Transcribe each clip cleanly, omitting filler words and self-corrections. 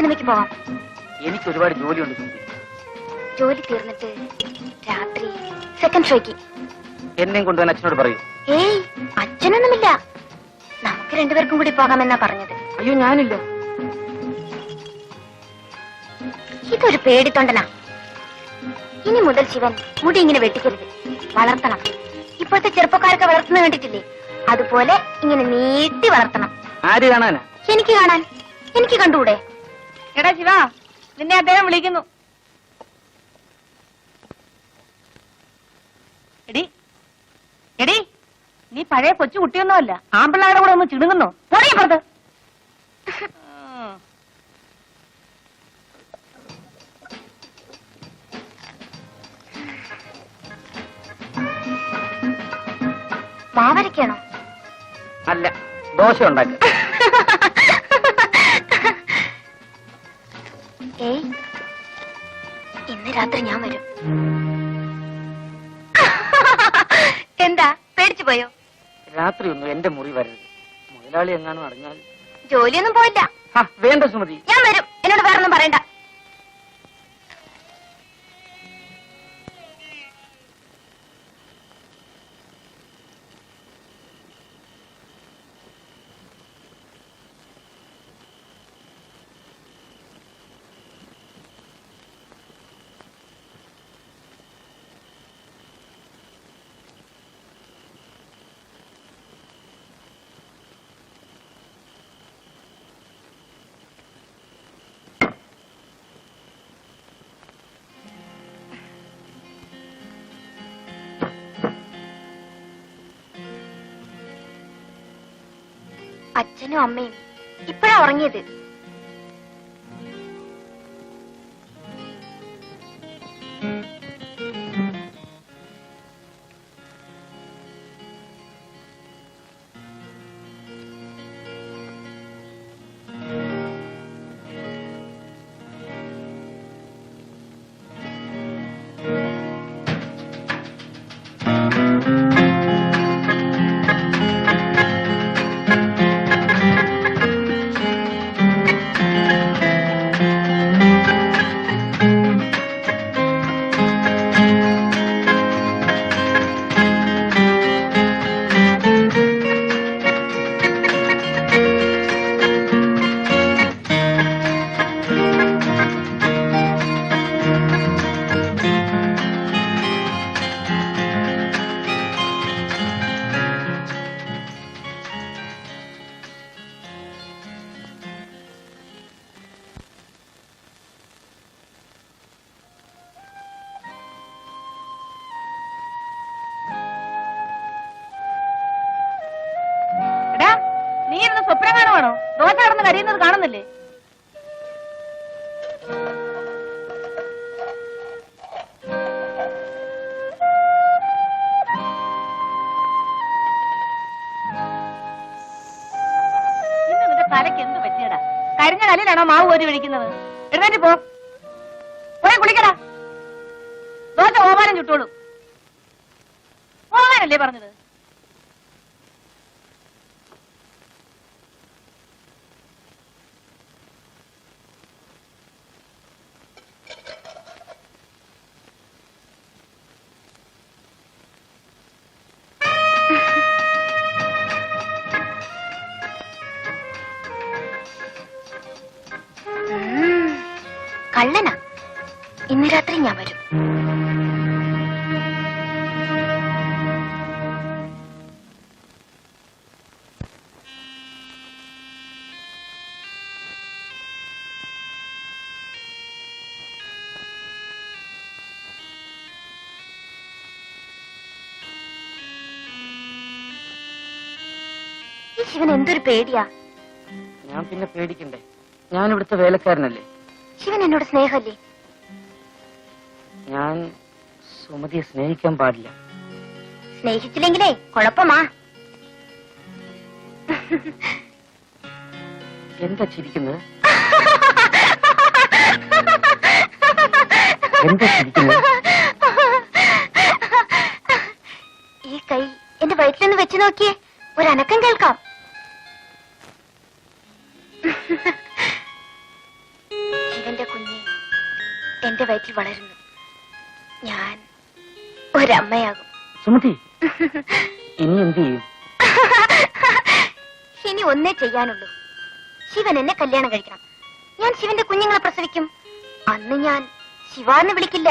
സിനിമയ്ക്ക് പോവാം. എനിക്ക് ഒരുപാട് ജോലിയുണ്ട്. ജോലി തീർന്നിട്ട് രാത്രി സെക്കൻഡ് ഷോയ്ക്ക് എന്നെയും കൊണ്ടുപോകാൻ അച്ഛനോട് പറയൂ. ഏയ്, അച്ഛനൊന്നുമില്ല. നമുക്ക് രണ്ടുപേർക്കും കൂടി പോകാമെന്നാ പറഞ്ഞത്. അയ്യോ, ഞാനില്ല. ഇതൊരു പേടിത്തൊണ്ടനാ. ഇനി മുതൽ ശിവൻ മുടി ഇങ്ങനെ വെട്ടിക്കരുത്, വളർത്തണം. ഇപ്പോഴത്തെ ചെറുപ്പക്കാരൊക്കെ വളർത്തുന്ന കണ്ടിട്ടില്ലേ, അതുപോലെ ഇങ്ങനെ നീട്ടി വളർത്തണം. ആര് കാണാനാ? എനിക്ക് കാണാൻ. എനിക്ക് കണ്ടുകൂടെ? എടാ ശിവ, നിന്നെ അദ്ദേഹം വിളിക്കുന്നു. എടി എടി, നീ പഴയ കൊച്ചു കുട്ടിയൊന്നുമല്ല. ആമ്പിള്ളാരുടെ കൂടെ ഒന്ന് ചിടുങ്ങുന്നു. പോടീപ്പുറത്ത്. മാവരയ്ക്കാണോ? അല്ല, ദോശ ഉണ്ടാക്കുക. ഏയ്, ഇന്ന് രാത്രി ഞാൻ വരും. എന്താ, പേടിച്ചു പോയോ? രാത്രി ഒന്നും എന്റെ മുറി വരരുത്. മുതലാളി എങ്ങാനും അറിഞ്ഞാൽ. ജോലിയൊന്നും പോയില്ല. വേണ്ട സുമതി, ഞാൻ വരും. എന്നോട് വേറൊന്നും പറയണ്ട. അച്ഛനും അമ്മയും ഇപ്പഴാ ഉറങ്ങിയത്. സ്വപ്നം കാണുവാണോ? ദോശ കടന്ന് കരിയുന്നത് കാണുന്നില്ലേ? ഇന്ന് നിന്റെ തലയ്ക്ക് എന്ത് പറ്റിയടാ? കരിഞ്ഞ കല്ലിലാണോ മാവ് കോരി ഒഴിക്കുന്നത്? എഴുന്നേറ്റ് പോ, പോയി കുളിക്കടാ. ദോശ ഓവാനം ചുട്ടോളൂ. ഓവാനല്ലേ പറഞ്ഞത്? കള്ളനാ. ഇന്ന് രാത്രി ഞാൻ വരും. ഈ ശിവൻ എന്തൊരു പേടിയാ. ഞാൻ പിന്നെ പേടിക്കണ്ടേ? ഞാൻ ഇവിടുത്തെ വേലക്കാരനല്ലേ. ശിവൻ എന്നോട് സ്നേഹമല്ലേ? ഞാൻ സുമതിയെ സ്നേഹിക്കാൻ പാടില്ല. സ്നേഹിച്ചില്ലെങ്കിലേ കുഴപ്പമാ. എന്താ ചിരിക്കുന്നത്? എന്താ ചിരിക്കുന്നത്? ഈ കൈ എന്റെ വയറ്റിലൊന്ന് വെച്ച് നോക്കിയേ, ഒരനക്കം കേൾക്കാം. വയറ്റിൽ വളരുന്നു. ഞാൻ ഒരമ്മയാകും. സുമതി, ഇനി എന്ത് ചെയ്യും? ഇനി ഒന്നേ ചെയ്യാനുള്ളൂ. ശിവൻ എന്നെ കല്യാണം കഴിക്കണം. ഞാൻ ശിവന്റെ കുഞ്ഞുങ്ങളെ പ്രസവിക്കും. അന്ന് ഞാൻ ശിവാന്ന് വിളിക്കില്ല,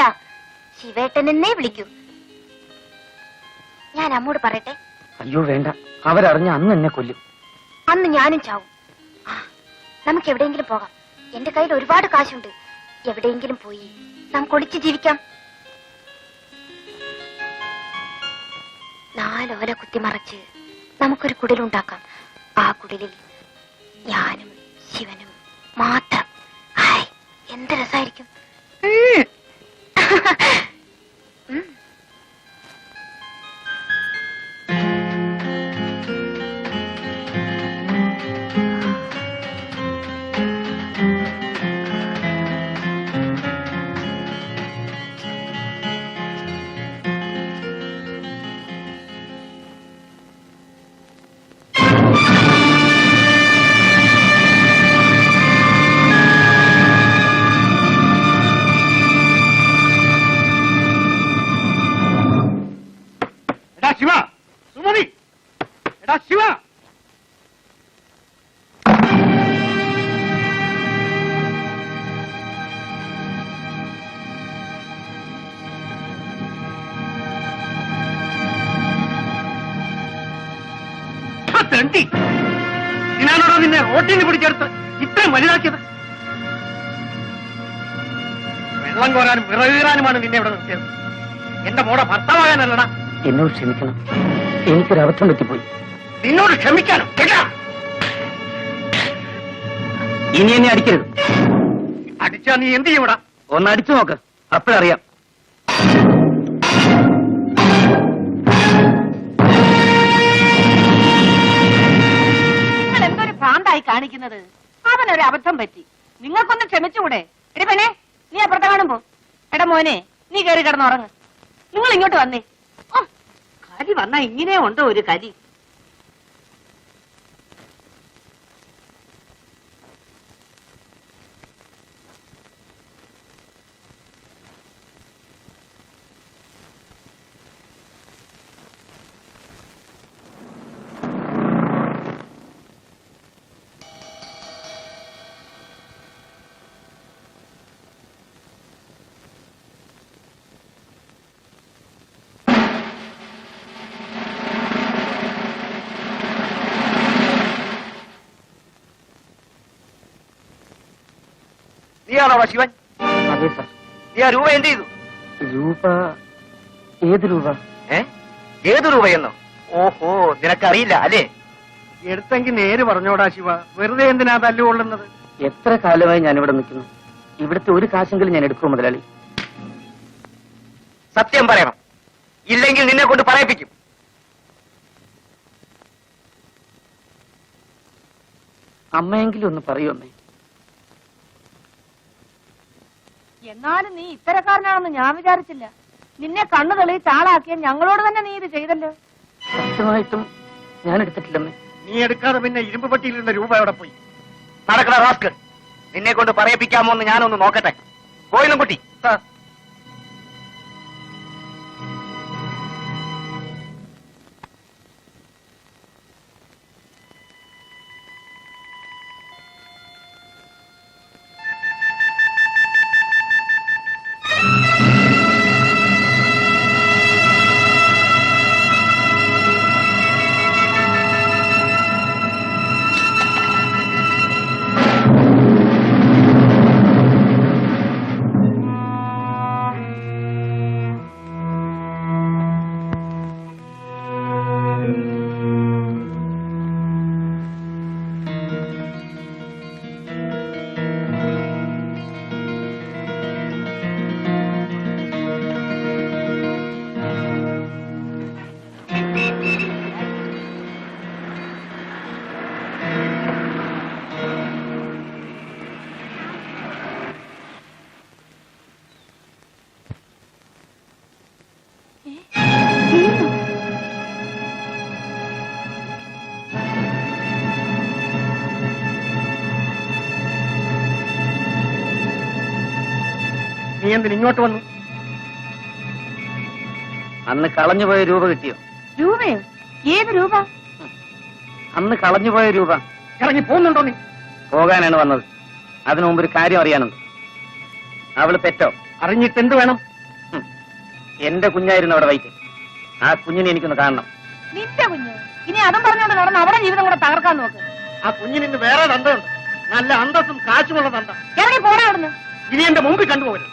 ശിവേട്ടൻ എന്നേ വിളിക്കൂ. ഞാൻ അമ്മോട് പറയട്ടെ? അയ്യോ വേണ്ട, അവരറിഞ്ഞ അന്ന് എന്നെ കൊല്ലും. അന്ന് ഞാനും ചാവും. നമുക്ക് എവിടെയെങ്കിലും പോകാം. എന്റെ കയ്യിൽ ഒരുപാട് കാശുണ്ട്. എവിടെയെങ്കിലും പോയി നമുക്ക് ഒളിച്ച് ജീവിക്കാം. 4 ഓല കുത്തിമറച്ച് നമുക്കൊരു കുടിലുണ്ടാക്കാം. ആ കുടിലിൽ ഞാനും ശിവനും മാത്രം. ഹായ്, എന്ത് രസായിരിക്കും. ശിവ, സുമതി, എടാ ശിവ. തെണ്ടി, ഞാനോടോ നിന്നെ റോട്ടിൽ നിന്ന് പിടിച്ചെടുത്ത് ഇത്രയും വലുതാക്കിയത്. വെള്ളം കോരാനും വിറകീറാനുമാണ് നിന്നെ ഇവിടെ നിർത്തിയത്. എന്റെ മോടെ ഭർത്താവാകാനല്ലടാ. എന്നോട് ക്ഷമിക്കണം, എനിക്കൊരബദ്ധം പറ്റിപ്പോയി. നിന്നോട് ക്ഷമിക്കാനും ഇനി എന്നെ അടിക്കരുത്. അടിച്ചാ നീ എന്ത് ചെയ്യൂടാ? ഒന്ന് അടിച്ചു നോക്ക്, അപ്പോഴറിയാം. നിങ്ങൾ എന്തൊരു ഭ്രാന്തായി കാണിക്കുന്നത്? അവനൊരു അബദ്ധം പറ്റി, നിങ്ങൾക്കൊന്ന് ക്ഷമിച്ചുകൂടെ? എടി പെണ്ണേ, നീ അപ്പുറത്തെ കാണുമ്പോ. എടാ മോനെ, നീ കയറി കിടന്നുറങ്ങ്. നിങ്ങൾ ഇങ്ങോട്ട് വന്നേ. കലി വന്നാ ഇങ്ങനെ ഉണ്ടോ ഒരു കലി? നീയാണോടാ ശിവൻ? അതെ സാർ. നീ ആ രൂപ എന്ത് ചെയ്തു? രൂപ? ഏത് രൂപ? ഏത് രൂപയെന്നോ? ഓഹോ, നിനക്കറിയില്ല അല്ലേ? എടുത്തെങ്കിൽ നേര് പറഞ്ഞോടാ ശിവ, വെറുതെ എന്തിനാ തല്ലുകൊള്ളുന്നത്? എത്ര കാലമായി ഞാനിവിടെ നിൽക്കുന്നു. ഇവിടുത്തെ ഒരു കാശെങ്കിലും ഞാൻ എടുക്കുമോ മുതലാളി? സത്യം പറയണം, ഇല്ലെങ്കിൽ നിന്നെ കൊണ്ട് പറയിപ്പിക്കും. അമ്മയെങ്കിലും ഒന്ന് പറയൂ അമ്മേ. എന്നാലും നീ ഇത്തരക്കാരനാണെന്ന് ഞാൻ വിചാരിച്ചില്ല. നിന്നെ കണ്ണു തെളിയിച്ച് ആളാക്കിയ ഞങ്ങളോട് തന്നെ നീ ഇത് ചെയ്തല്ലോ. സത്യമായിട്ടും ഞാൻ എടുത്തിട്ടില്ലമ്മേ. നീ എടുക്കാതെ പിന്നെ ഇരുമ്പ് പട്ടിയിലിരുന്ന രൂപ എവിടെ പോയി? നടക്കണ റാസ്കൽ, നിന്നെ കൊണ്ട് പറയിപ്പിക്കാമോ എന്ന് ഞാനൊന്ന് നോക്കട്ടെ. പോയിന്നും കുട്ടി. നീ നീ എന്തിന് ഇങ്ങോട്ട് വന്നു? അന്ന് കളഞ്ഞുപോയ രൂപ കിട്ടിയോ? രൂപയോ? ഏത് രൂപ? അന്ന് കളഞ്ഞുപോയ രൂപ. ഇറങ്ങി പോകുന്നുണ്ടോ നീ? പോകാനാണ് വന്നത്. അതിനു മുമ്പ് ഒരു കാര്യം അറിയാനുണ്ട്. അവള് പെറ്റോ? അറിഞ്ഞിട്ട് എന്ത് വേണം? എന്റെ കുഞ്ഞായിരുന്നു അവിടെ വൈറ്റ്. ആ കുഞ്ഞിനെ എനിക്കൊന്ന് കാണണം. നിന്റെ കുഞ്ഞ് ഇനി അതും പറഞ്ഞോണ്ട് നടന്ന് അവിടെ ജീവിതം കൂടെ തകർക്കാൻ നോക്ക്. ആ കുഞ്ഞിന് ഇന്ന് വേറെ തന്തയുണ്ട്. നല്ല അന്തസ്സും കാശുമുള്ള തന്ത. ഇറങ്ങി പോടാ അവിടുന്ന്. ഇനി എന്റെ മുമ്പിൽ കണ്ടുപോകരുത്.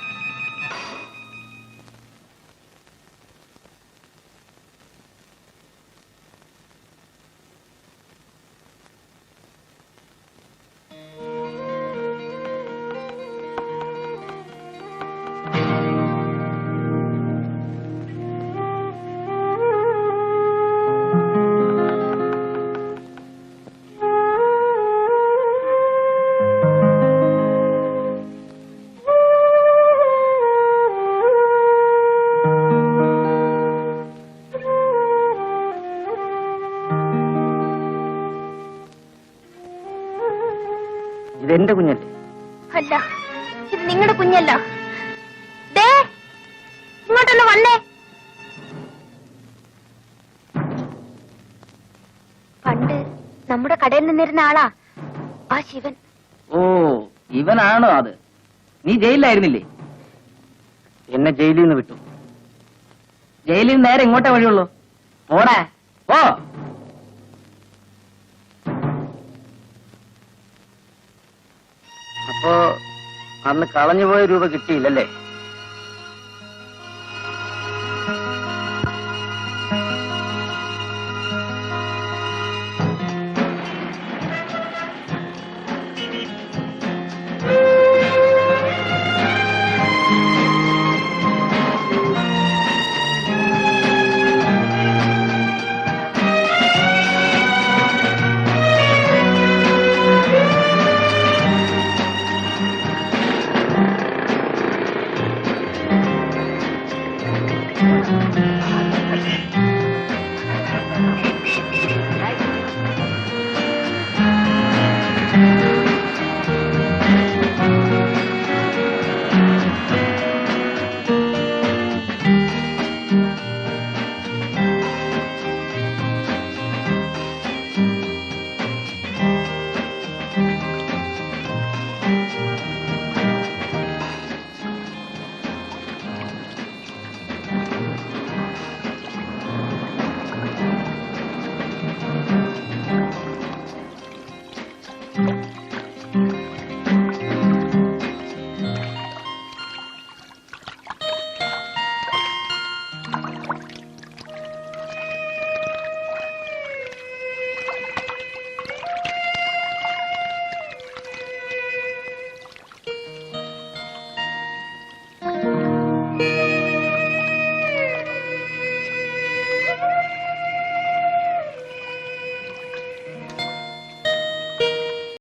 ഇതെന്റെ കുഞ്ഞല്ലേ? അല്ല, ഇത് നിങ്ങളുടെ കുഞ്ഞല്ല. ദേ, ഇങ്ങോട്ടൊന്ന് വന്നേ. പണ്ട് നമ്മുടെ കടയിൽ നിന്നിരുന്ന ആളാ ആ ശിവൻ. ഓ, ഇവനാണോ അത്? നീ ജയിലിലായിരുന്നില്ലേ? എന്നെ ജയിലിൽ നിന്ന് വിട്ടു. ജയിലിൽ നിന്ന് നേരെ ഇങ്ങോട്ടേ വഴിയുള്ളൂ. പോടാ, പോ. അപ്പോ അന്ന് കളഞ്ഞുപോയ രൂപ കിട്ടിയില്ലല്ലേ?